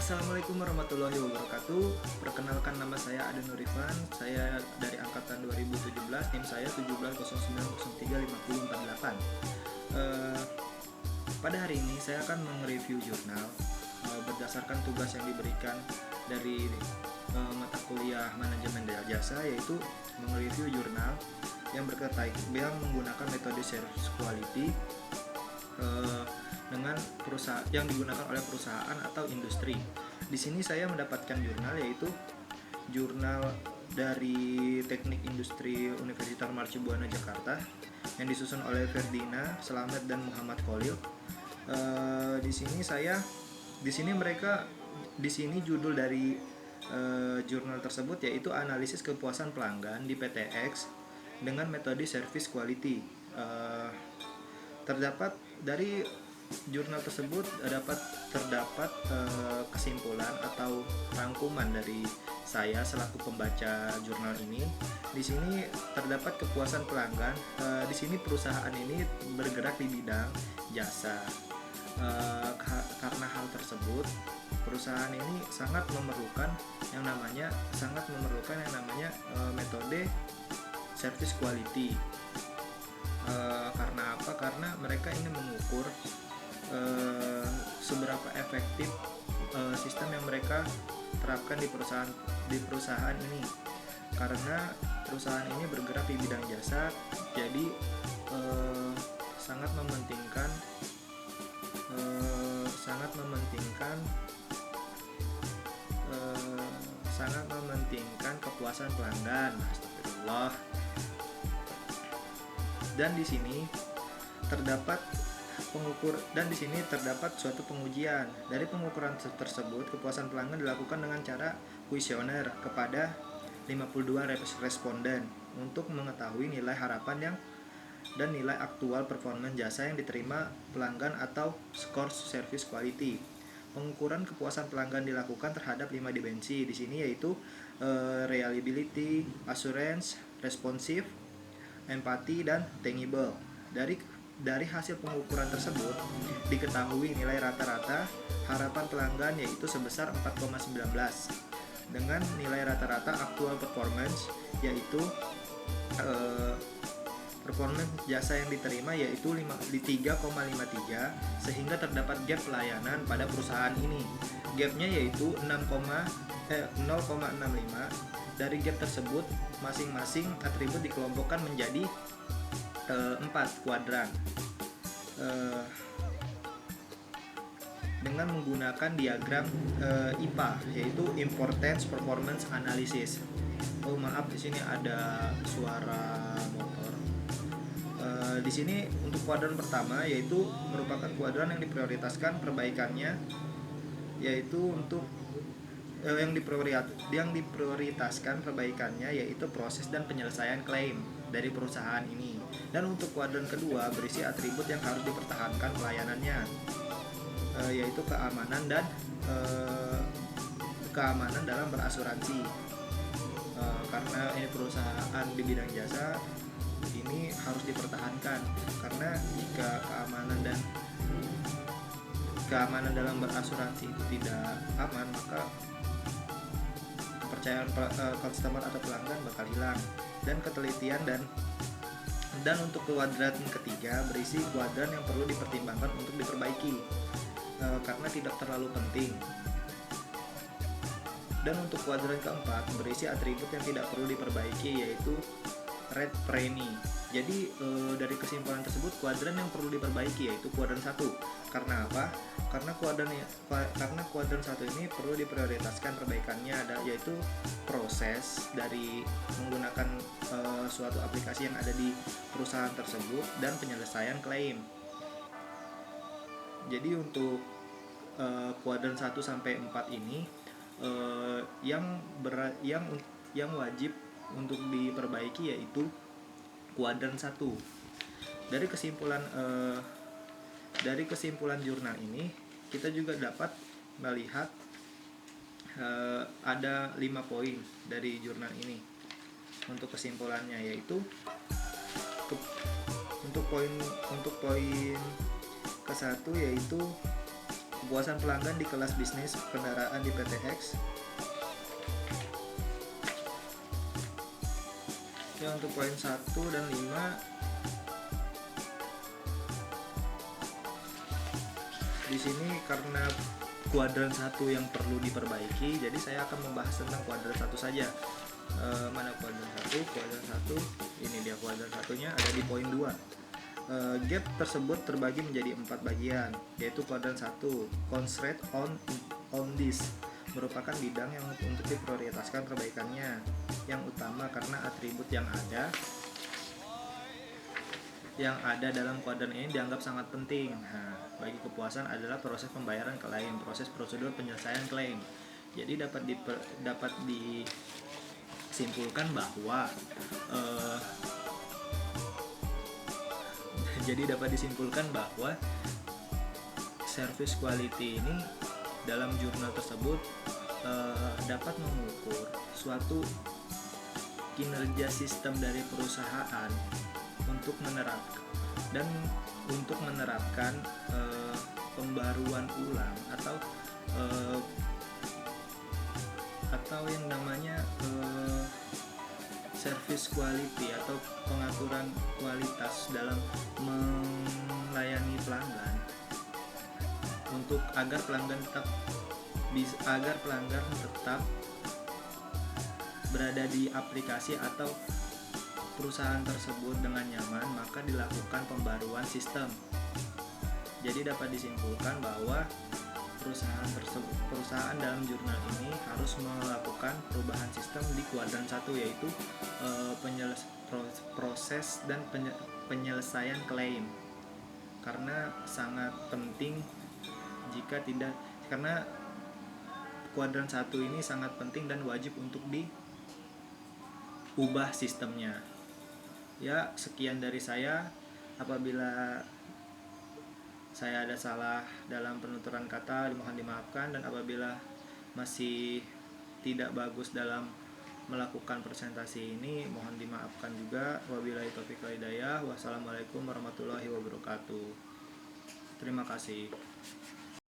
Assalamualaikum warahmatullahi wabarakatuh. Perkenalkan, nama saya Aden Nurifan. Saya dari angkatan 2017, NIM saya 1709035048. Eh, Pada hari ini saya akan mereview jurnal berdasarkan tugas yang diberikan dari mata kuliah manajemen jasa, yaitu mereview jurnal yang menggunakan metode service quality dengan perusahaan yang digunakan oleh perusahaan atau industri. Di sini saya mendapatkan jurnal, yaitu jurnal dari Teknik Industri Universitas Marcibuana Jakarta yang disusun oleh Ferdina Slamet dan Muhammad Khalil. Di sini judul dari jurnal tersebut yaitu analisis kepuasan pelanggan di PTX dengan metode service quality. Terdapat dari jurnal tersebut terdapat kesimpulan atau rangkuman dari saya selaku pembaca jurnal ini. Di sini terdapat kepuasan pelanggan. Di sini perusahaan ini bergerak di bidang jasa. Karena hal tersebut, perusahaan ini sangat memerlukan yang namanya metode service quality. Karena apa? Karena mereka ingin mengukur seberapa efektif sistem yang mereka terapkan di perusahaan ini. Karena perusahaan ini bergerak di bidang jasa, jadi sangat mementingkan kepuasan pelanggan. Astagfirullah. Dan di sini terdapat suatu pengujian. Dari pengukuran tersebut, kepuasan pelanggan dilakukan dengan cara kuesioner kepada 52 responden untuk mengetahui nilai harapan dan nilai aktual performa jasa yang diterima pelanggan atau skor service quality. Pengukuran kepuasan pelanggan dilakukan terhadap 5 dimensi di sini, yaitu reliability, assurance, responsive, empati, dan tangible. Dari hasil pengukuran tersebut diketahui nilai rata-rata harapan pelanggan yaitu sebesar 4,19 dengan nilai rata-rata actual performance yaitu performance jasa yang diterima yaitu 3,53, sehingga terdapat gap pelayanan pada perusahaan ini. Gapnya yaitu 0,65. Dari gap tersebut, masing-masing atribut dikelompokkan menjadi 4 kuadran dengan menggunakan diagram IPA, yaitu Importance Performance Analysis. Oh maaf, di sini ada suara motor. Di sini untuk kuadran pertama yaitu merupakan kuadran yang diprioritaskan perbaikannya, yaitu untuk yang diprioritaskan perbaikannya yaitu proses dan penyelesaian klaim dari perusahaan ini. Dan untuk kuadran kedua berisi atribut yang harus dipertahankan pelayanannya, yaitu keamanan dalam berasuransi. Karena ini perusahaan di bidang jasa, ini harus dipertahankan, karena jika keamanan dalam berasuransi itu tidak aman, maka kepercayaan customer atau pelanggan bakal hilang. Dan ketelitian dan untuk kuadran ketiga berisi kuadran yang perlu dipertimbangkan untuk diperbaiki karena tidak terlalu penting. Dan untuk kuadran keempat berisi atribut yang tidak perlu diperbaiki, yaitu red premium. Jadi dari kesimpulan tersebut, kuadran yang perlu diperbaiki yaitu kuadran 1. Karena apa? Karena kuadran 1 ini perlu diprioritaskan perbaikannya, yaitu proses dari menggunakan suatu aplikasi yang ada di perusahaan tersebut dan penyelesaian klaim. Jadi untuk kuadran 1 sampai 4 ini yang wajib untuk diperbaiki yaitu kuadran 1. Dari kesimpulan jurnal ini, kita juga dapat melihat ada 5 poin dari jurnal ini. Untuk kesimpulannya yaitu untuk poin ke-1 yaitu Kepuasan pelanggan di kelas bisnis kendaraan di PT X. Ya, untuk poin 1 dan 5 di sini karena kuadran 1 yang perlu diperbaiki, jadi saya akan membahas tentang kuadran 1 saja. Mana kuadran 1? Kuadran 1 ini dia, kuadran satunya ada di poin 2. Gap tersebut terbagi menjadi 4 bagian, yaitu kuadran 1 constraint on this merupakan bidang yang untuk diprioritaskan perbaikannya yang utama karena atribut yang ada dalam kuadran ini dianggap sangat penting. Nah, bagi kepuasan adalah proses pembayaran klaim, proses prosedur penyelesaian klaim. Jadi dapat disimpulkan bahwa service quality ini dalam jurnal tersebut dapat mengukur suatu kinerja sistem dari perusahaan untuk menerapkan pembaruan ulang atau yang namanya service quality atau pengaturan kualitas dalam melayani pelanggan untuk agar pelanggan tetap berada di aplikasi atau perusahaan tersebut dengan nyaman, maka dilakukan pembaruan sistem. Jadi dapat disimpulkan bahwa perusahaan dalam jurnal ini harus melakukan perubahan sistem di kuadran 1, yaitu proses dan penyelesaian klaim. Karena sangat penting karena kuadran 1 ini sangat penting dan wajib untuk diubah sistemnya. Ya, sekian dari saya. Apabila saya ada salah dalam penuturan kata, mohon dimaafkan, dan apabila masih tidak bagus dalam melakukan presentasi ini, mohon dimaafkan juga. Wabillahi taufiq wal hidayah. Wassalamualaikum warahmatullahi wabarakatuh. Terima kasih.